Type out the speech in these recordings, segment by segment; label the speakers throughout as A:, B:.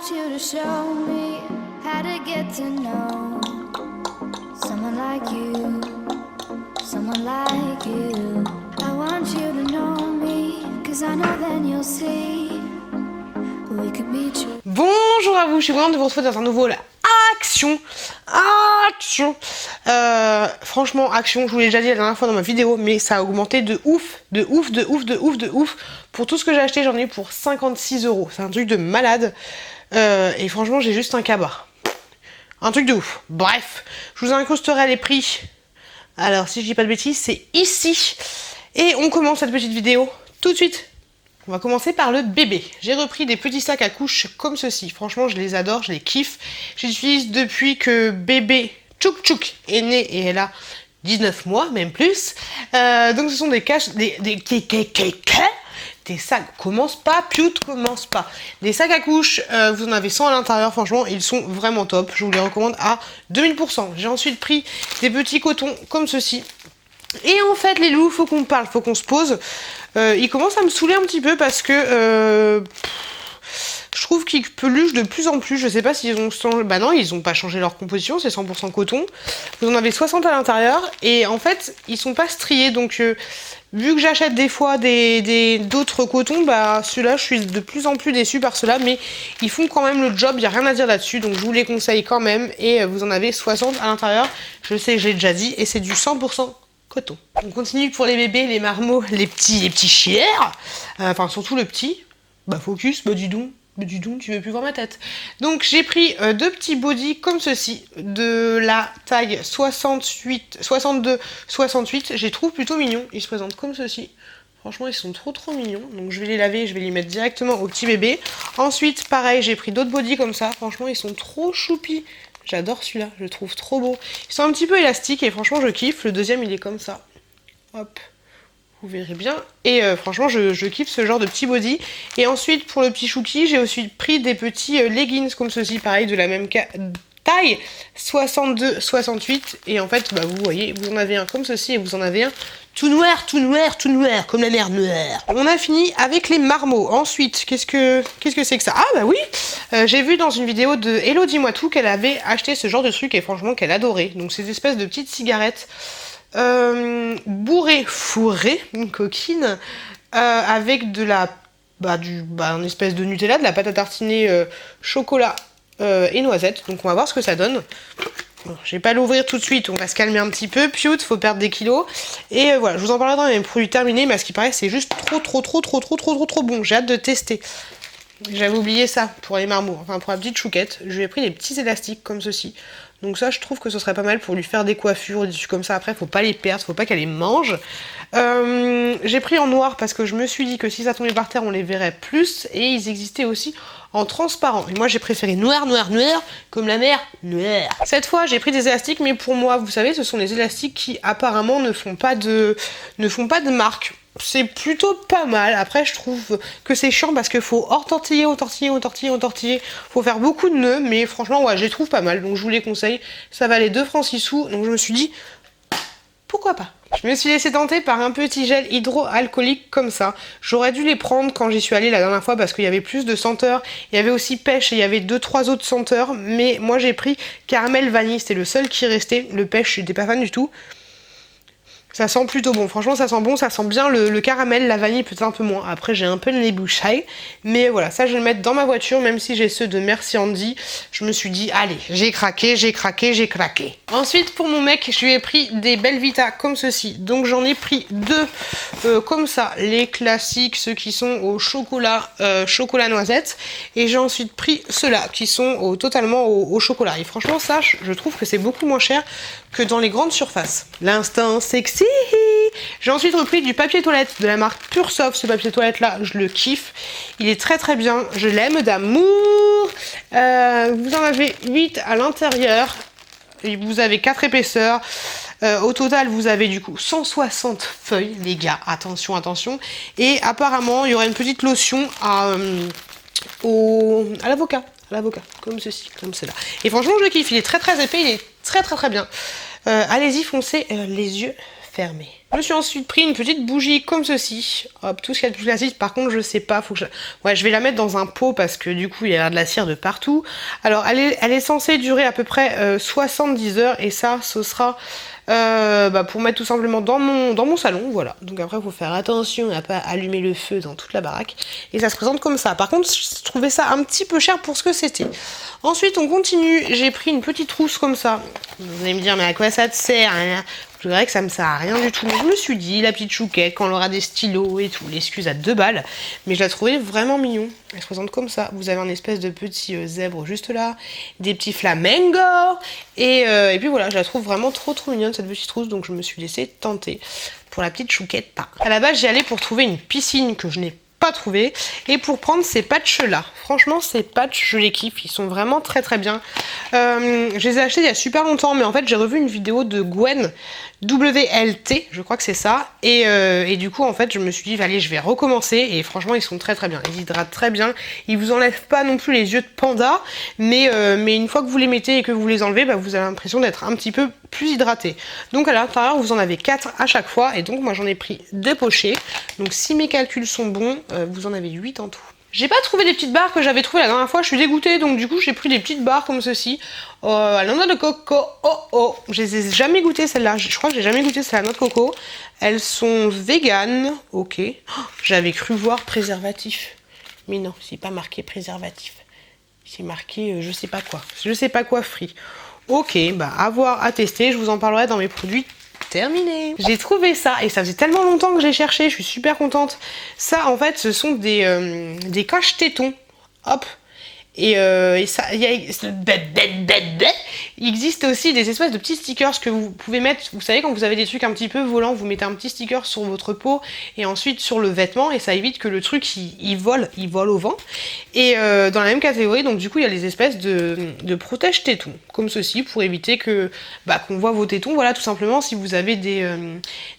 A: want you to show me how to get to know someone like you, someone like you. I want you to know me, 'cause I know then you'll see we could be true.
B: Bonjour à vous, je suis contente de vous retrouver dans un nouveau Action. Franchement, Action, je vous l'ai déjà dit la dernière fois dans ma vidéo, mais ça a augmenté de ouf. Pour tout ce que j'ai acheté, j'en ai eu pour 56 €. C'est un truc de malade. Et franchement, j'ai juste un cabas. Un truc de ouf. Bref, je vous incrusterai les prix. Alors, si je dis pas de bêtises, c'est ici. Et on commence cette petite vidéo tout de suite. On va commencer par le bébé. J'ai repris des petits sacs à couches comme ceci. Franchement, je les adore, je les kiffe. J'utilise depuis que bébé Tchouk Tchouk est né et elle a 19 mois, même plus. Donc ce sont des sacs, commence pas, des sacs à couches, vous en avez 100 à l'intérieur, franchement, ils sont vraiment top. Je vous les recommande à 2000%. J'ai ensuite pris des petits cotons comme ceci. Et en fait, les loups, faut qu'on parle, faut qu'on se pose. Ils commencent à me saouler un petit peu parce que je trouve qu'ils peluchent de plus en plus. Je sais pas s'ils ont changé. Bah non, ils ont pas changé leur composition, c'est 100% coton. Vous en avez 60 à l'intérieur. Et en fait, ils sont pas striés. Donc, vu que j'achète des fois d'autres cotons, bah ceux-là, je suis de plus en plus déçue par ceux-là. Mais ils font quand même le job, il n'y a rien à dire là-dessus. Donc, je vous les conseille quand même. Et vous en avez 60 à l'intérieur. Je sais, je l'ai déjà dit. Et c'est du 100% coton. On continue pour les bébés, les marmots, les petits chiens. Enfin, surtout le petit. Bah, focus, bah, dis donc, tu veux plus voir ma tête. Donc, j'ai pris deux petits bodys comme ceci, de la taille 68, 62, 68. Je les trouve plutôt mignons. Ils se présentent comme ceci. Franchement, ils sont trop mignons. Donc, je vais les laver, je vais les mettre directement au petit bébé. Ensuite, pareil, j'ai pris d'autres bodys comme ça. Franchement, ils sont trop choupis. J'adore celui-là, je le trouve trop beau. Ils sont un petit peu élastiques et franchement je kiffe. Le deuxième il est comme ça. Hop, vous verrez bien. Et franchement je kiffe ce genre de petit body. Et ensuite pour le petit chouki, j'ai aussi pris des petits leggings comme ceci, pareil de la même taille, 62, 68. Et en fait bah, vous voyez, vous en avez un comme ceci et vous en avez un tout noir, comme la mer noire. On a fini avec les marmots. Ensuite, qu'est-ce que c'est que ça? Ah bah oui, j'ai vu dans une vidéo de Hello Dis-moi Tout qu'elle avait acheté ce genre de truc et franchement qu'elle adorait. Donc ces espèces de petites cigarettes bourrées, fourrées, une coquine, avec de la, une espèce de Nutella, de la pâte à tartiner chocolat et noisette. Donc on va voir ce que ça donne. Bon, je vais pas l'ouvrir tout de suite, on va se calmer un petit peu. Piout, faut perdre des kilos. Et voilà, je vous en parlerai dans les produits terminés, mais à ce qui paraît, c'est juste trop bon. J'ai hâte de tester. J'avais oublié ça pour les marmots, enfin pour la petite chouquette. Je lui ai pris des petits élastiques comme ceci. Donc ça, je trouve que ce serait pas mal pour lui faire des coiffures, des trucs comme ça. Après, faut pas les perdre, faut pas qu'elle les mange. J'ai pris en noir parce que je me suis dit que si ça tombait par terre, on les verrait plus. Et ils existaient aussi en transparent. Et moi, j'ai préféré noir, comme la mer noire. Cette fois, j'ai pris des élastiques, mais pour moi, vous savez, ce sont des élastiques qui apparemment ne font pas de marque. C'est plutôt pas mal. Après, je trouve que c'est chiant parce qu'il faut entortiller. Faut faire beaucoup de nœuds, mais franchement, ouais, je les trouve pas mal. Donc, je vous les conseille. Ça valait 2 francs 6 sous. Donc, je me suis dit, pourquoi pas? Je me suis laissée tenter par un petit gel hydroalcoolique comme ça. J'aurais dû les prendre quand j'y suis allée la dernière fois parce qu'il y avait plus de senteurs. Il y avait aussi pêche et il y avait 2-3 autres senteurs. Mais moi, j'ai pris caramel vanille. C'était le seul qui restait. Le pêche, j'étais pas fan du tout. Ça sent plutôt bon, franchement ça sent bon, ça sent bien le caramel, la vanille peut-être un peu moins. Après j'ai un peu le nez bouché, mais voilà, ça je vais le mettre dans ma voiture, même si j'ai ceux de Merci Andy. Je me suis dit, allez, j'ai craqué. Ensuite pour mon mec, je lui ai pris des Belvita comme ceci. Donc j'en ai pris deux comme ça, les classiques, ceux qui sont au chocolat, chocolat noisette. Et j'ai ensuite pris ceux-là qui sont totalement au chocolat. Et franchement ça, je trouve que c'est beaucoup moins cher que dans les grandes surfaces. L'instant sexy. J'ai ensuite repris du papier toilette de la marque Pursoft. Ce papier toilette là, je le kiffe. Il est très bien. Je l'aime d'amour. Vous en avez 8 à l'intérieur. Vous avez 4 épaisseurs. Au total, vous avez du coup 160 feuilles, les gars. Attention. Et apparemment, il y aura une petite lotion à l'avocat. Comme ceci, comme cela. Et franchement, je le kiffe. Il est très épais. Il est très bien. Allez-y, foncez les yeux fermés. Je me suis ensuite pris une petite bougie comme ceci. Hop, tout ce qu'il y a de plus classique. Par contre, je sais pas, faut que ouais, je vais la mettre dans un pot parce que du coup, il y a de la cire de partout. Alors, elle est censée durer à peu près 70 heures et ça, ce sera pour mettre tout simplement dans mon salon, voilà. Donc après, il faut faire attention à pas allumer le feu dans toute la baraque. Et ça se présente comme ça. Par contre, je trouvais ça un petit peu cher pour ce que c'était. Ensuite, on continue. J'ai pris une petite trousse comme ça. Vous allez me dire, mais à quoi ça te sert, hein? Je dirais que ça me sert à rien du tout. Mais je me suis dit, la petite chouquette, quand on aura des stylos et tout, l'excuse à 2 balles. Mais je la trouvais vraiment mignon. Elle se présente comme ça. Vous avez un espèce de petit zèbre juste là, des petits flamingos. Et puis voilà, je la trouve vraiment trop mignonne cette petite trousse. Donc je me suis laissée tenter pour la petite chouquette. À la base, j'y allais pour trouver une piscine que je n'ai pas trouvé et pour prendre ces patchs là. Franchement, ces patchs, je les kiffe, ils sont vraiment très bien. Je les ai achetés il y a super longtemps, mais en fait j'ai revu une vidéo de Gwen WLT, je crois que c'est ça, et du coup en fait je me suis dit allez, je vais recommencer, et franchement ils sont très bien, ils hydratent très bien, ils vous enlèvent pas non plus les yeux de panda, mais une fois que vous les mettez et que vous les enlevez, vous avez l'impression d'être un petit peu plus hydraté. Donc à l'intérieur vous en avez 4 à chaque fois, et donc moi j'en ai pris 2 pochets, donc si mes calculs sont bons, vous en avez 8 en tout. J'ai pas trouvé les petites barres que j'avais trouvées la dernière fois, je suis dégoûtée, donc du coup j'ai pris des petites barres comme ceci, à la noix de coco. Je les ai jamais goûtées celles-là, je crois que j'ai jamais goûté celle à la noix de coco. Elles sont véganes, ok. Oh, j'avais cru voir préservatif, mais non, c'est pas marqué préservatif, c'est marqué je sais pas quoi free. Ok, à voir, à tester, je vous en parlerai dans mes produits. Terminé. J'ai trouvé ça et ça faisait tellement longtemps que j'ai cherché, je suis super contente. Ça en fait ce sont des caches tétons. Hop. Et ça, il existe aussi des espèces de petits stickers que vous pouvez mettre, vous savez quand vous avez des trucs un petit peu volants, vous mettez un petit sticker sur votre peau et ensuite sur le vêtement et ça évite que le truc il vole au vent. Et dans la même catégorie, donc du coup il y a les espèces de protège tétons, comme ceci, pour éviter que qu'on voit vos tétons, voilà tout simplement si vous avez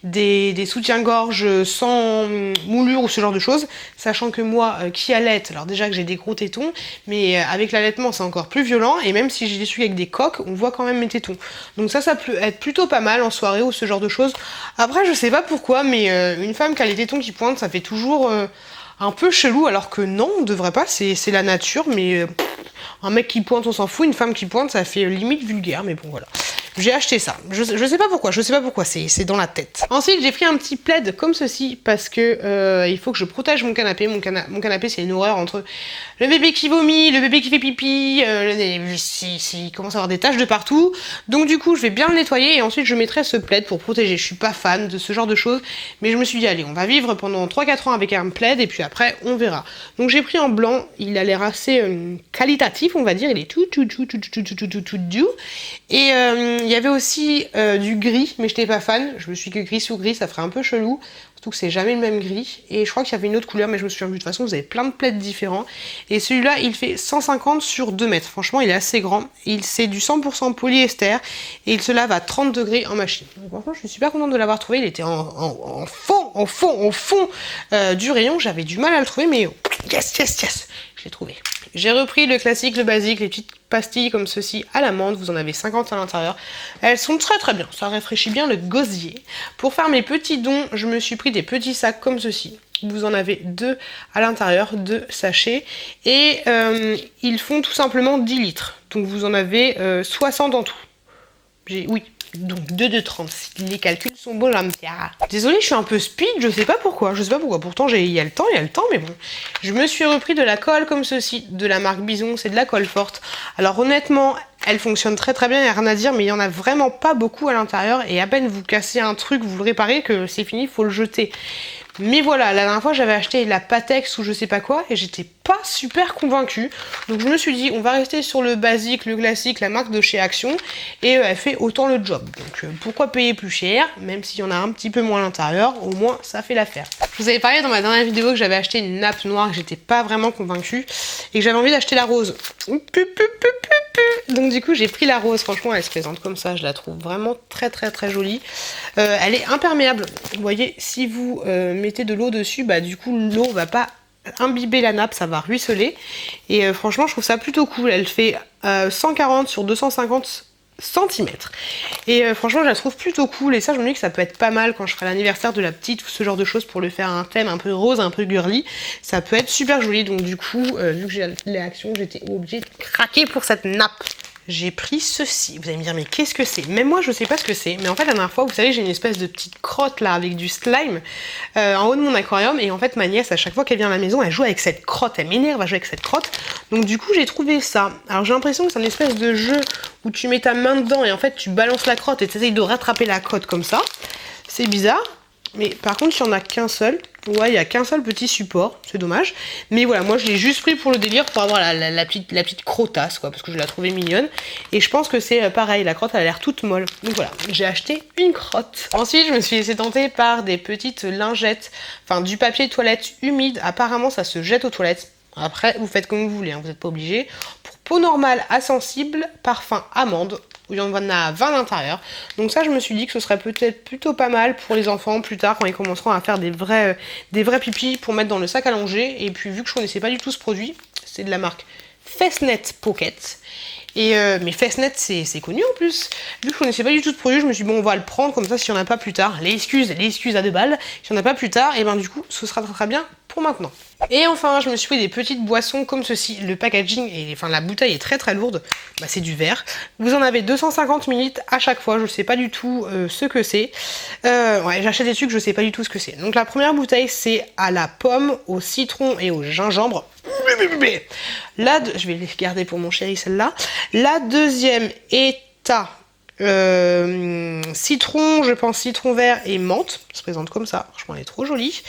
B: des soutiens-gorge sans moulure ou ce genre de choses, sachant que moi qui allaite, alors déjà que j'ai des gros tétons, mais avec l'allaitement c'est encore plus violent et même si j'ai des trucs avec des coques on voit quand même mes tétons, donc ça peut être plutôt pas mal en soirée ou ce genre de choses. Après je sais pas pourquoi mais une femme qui a les tétons qui pointent ça fait toujours un peu chelou, alors que non on devrait pas, c'est la nature, mais un mec qui pointe on s'en fout, une femme qui pointe ça fait limite vulgaire, mais bon voilà. J'ai acheté ça, je sais pas pourquoi, c'est dans la tête. Ensuite j'ai pris un petit plaid comme ceci parce que il faut que je protège mon canapé. Mon canapé c'est une horreur entre le bébé qui vomit, le bébé qui fait pipi, il commence à avoir des taches de partout. Donc du coup je vais bien le nettoyer et ensuite je mettrai ce plaid pour protéger. Je suis pas fan de ce genre de choses, mais je me suis dit allez on va vivre pendant 3-4 ans avec un plaid et puis après on verra. Donc j'ai pris en blanc, il a l'air assez qualitatif on va dire, il est tout doux. Et il y avait aussi du gris, mais je n'étais pas fan. Je me suis dit que gris sous gris, ça ferait un peu chelou. Surtout que c'est jamais le même gris. Et je crois qu'il y avait une autre couleur, mais je me souviens plus. De toute façon, vous avez plein de plaids différents. Et celui-là, il fait 150 sur 2 mètres. Franchement, il est assez grand. C'est du 100% polyester. Et il se lave à 30 degrés en machine. Donc, franchement, je suis super contente de l'avoir trouvé. Il était en fond du rayon. J'avais du mal à le trouver, mais yes. Je l'ai trouvé. J'ai repris le classique, le basique, les petites pastilles comme ceci à l'amande, vous en avez 50 à l'intérieur. Elles sont très bien, ça rafraîchit bien le gosier. Pour faire mes petits dons, je me suis pris des petits sacs comme ceci. Vous en avez 2 à l'intérieur, 2 sachets. Et ils font tout simplement 10 litres. Donc vous en avez 60 en tout. Oui. Donc 2 de 30, si les calculs sont bons, là. Désolée, je suis un peu speed, je sais pas pourquoi. Pourtant il y a le temps, mais bon. Je me suis repris de la colle comme ceci, de la marque Bison, c'est de la colle forte. Alors honnêtement, elle fonctionne très bien, il n'y a rien à dire, mais il y en a vraiment pas beaucoup à l'intérieur. Et à peine vous cassez un truc, vous le réparez, que c'est fini, il faut le jeter. Mais voilà, la dernière fois j'avais acheté la Patex ou je sais pas quoi et j'étais pas super convaincue. Donc je me suis dit on va rester sur le basique, le classique, la marque de chez Action et elle fait autant le job. Donc pourquoi payer plus cher, même s'il y en a un petit peu moins à l'intérieur, au moins ça fait l'affaire. Je vous avais parlé dans ma dernière vidéo que j'avais acheté une nappe noire, que j'étais pas vraiment convaincue et que j'avais envie d'acheter la rose. Donc du coup j'ai pris la rose, franchement elle se présente comme ça, je la trouve vraiment très jolie. Elle est imperméable, vous voyez si vous mettez de l'eau dessus, du coup l'eau va pas imbiber la nappe, ça va ruisseler et franchement je trouve ça plutôt cool. Elle fait 140 sur 250 cm. Et franchement, je la trouve plutôt cool. Et ça, je me dis que ça peut être pas mal quand je ferai l'anniversaire de la petite ou ce genre de choses pour le faire un thème un peu rose, un peu girly. Ça peut être super joli. Donc du coup, vu que j'ai les réactions, j'étais obligée de craquer pour cette nappe. J'ai pris ceci. Vous allez me dire, mais qu'est-ce que c'est? Même moi, je sais pas ce que c'est. Mais en fait, la dernière fois, vous savez, j'ai une espèce de petite crotte là avec du slime en haut de mon aquarium. Et en fait, ma nièce, à chaque fois qu'elle vient à la maison, elle joue avec cette crotte. Elle m'énerve à jouer avec cette crotte. Donc du coup, j'ai trouvé ça. Alors j'ai l'impression que c'est une espèce de jeu où tu mets ta main dedans et en fait, tu balances la crotte et tu essayes de rattraper la crotte comme ça. C'est bizarre. Mais par contre, il n'y en a qu'un seul. Ouais, il n'y a qu'un seul petit support. C'est dommage. Mais voilà, moi, je l'ai juste pris pour le délire, pour avoir la petite crottasse, quoi. Parce que je la trouvais mignonne. Et je pense que c'est pareil. La crotte, elle a l'air toute molle. Donc voilà, j'ai acheté une crotte. Ensuite, je me suis laissée tenter par des petites lingettes. Enfin, du papier toilette humide. Apparemment, ça se jette aux toilettes. Après, vous faites comme vous voulez. Hein. Vous n'êtes pas obligé. Pour peau normale à sensible, parfum amande. Il y en a 20 à l'intérieur. Donc ça, je me suis dit que ce serait peut-être plutôt pas mal pour les enfants plus tard quand ils commenceront à faire des vrais pipis pour mettre dans le sac à langer. Et puis vu que je connaissais pas du tout ce produit, c'est de la marque Fessnet Pocket. Et mais Fessnet, c'est connu en plus. Vu que je connaissais pas du tout ce produit, je me suis dit bon, on va le prendre comme ça s'il y en a pas plus tard. Les excuses à 2 balles. S'il y en a pas plus tard, et ben du coup, ce sera très bien pour maintenant. Et enfin, je me suis fait des petites boissons comme ceci. Le packaging, enfin la bouteille est très très lourde. Bah, c'est du verre. Vous en avez 250 ml à chaque fois. Je sais pas du tout ce que c'est. Ouais, j'achète des trucs, je sais pas du tout ce que c'est. Donc la première bouteille, c'est à la pomme, au citron et au gingembre. Là, je vais les garder pour mon chéri celle-là. La deuxième est à citron, je pense citron vert et menthe. Elle se présente comme ça, franchement elle est trop jolie.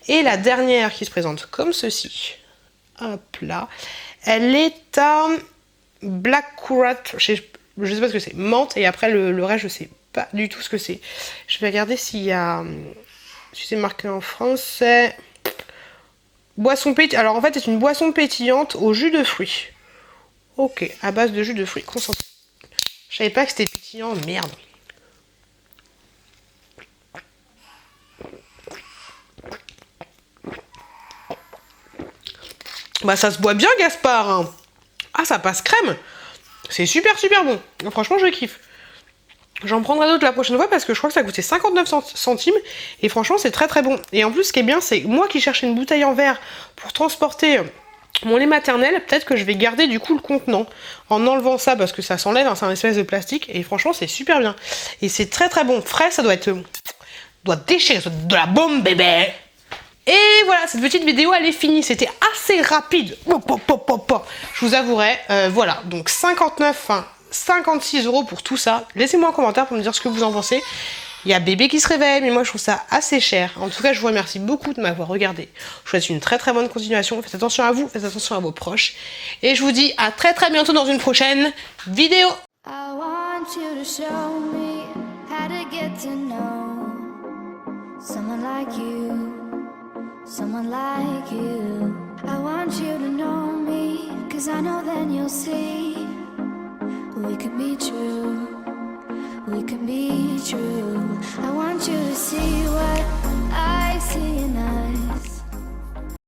B: Et la dernière qui se présente comme ceci, hop là, elle est à black currant, je sais pas ce que c'est, menthe, et après le reste je sais pas du tout ce que c'est. Je vais regarder s'il y a, si c'est marqué en français. Boisson pétillante. Alors en fait c'est une boisson pétillante au jus de fruits. Ok, à base de jus de fruits concentré. Je savais pas que c'était pétillant, merde. Bah ça se boit bien Gaspard hein. Ah ça passe crème. C'est super super bon. Franchement je kiffe. J'en prendrai d'autres la prochaine fois parce que je crois que ça coûtait 59 centimes et franchement c'est très très bon. Et en plus ce qui est bien c'est moi qui cherchais une bouteille en verre pour transporter mon lait maternel, peut-être que je vais garder du coup le contenant en enlevant ça parce que ça s'enlève, hein, c'est un espèce de plastique et franchement c'est super bien. Et c'est très très bon, frais, ça doit déchirer, ça doit être de la bombe bébé. Et voilà, cette petite vidéo elle est finie, c'était assez rapide. Je vous avouerai, voilà, donc 56 € pour tout ça. Laissez-moi un commentaire pour me dire ce que vous en pensez. Il y a bébé qui se réveille, mais moi je trouve ça assez cher. En tout cas, je vous remercie beaucoup de m'avoir regardé. Je vous souhaite une très très bonne continuation. Faites attention à vous, faites attention à vos proches. Et je vous dis à très très bientôt dans une prochaine vidéo.
A: I want you to show me how to get to know someone like you, someone like you. I want you to know me, 'cause I know then you'll see we could be true, we could be true. I want you to see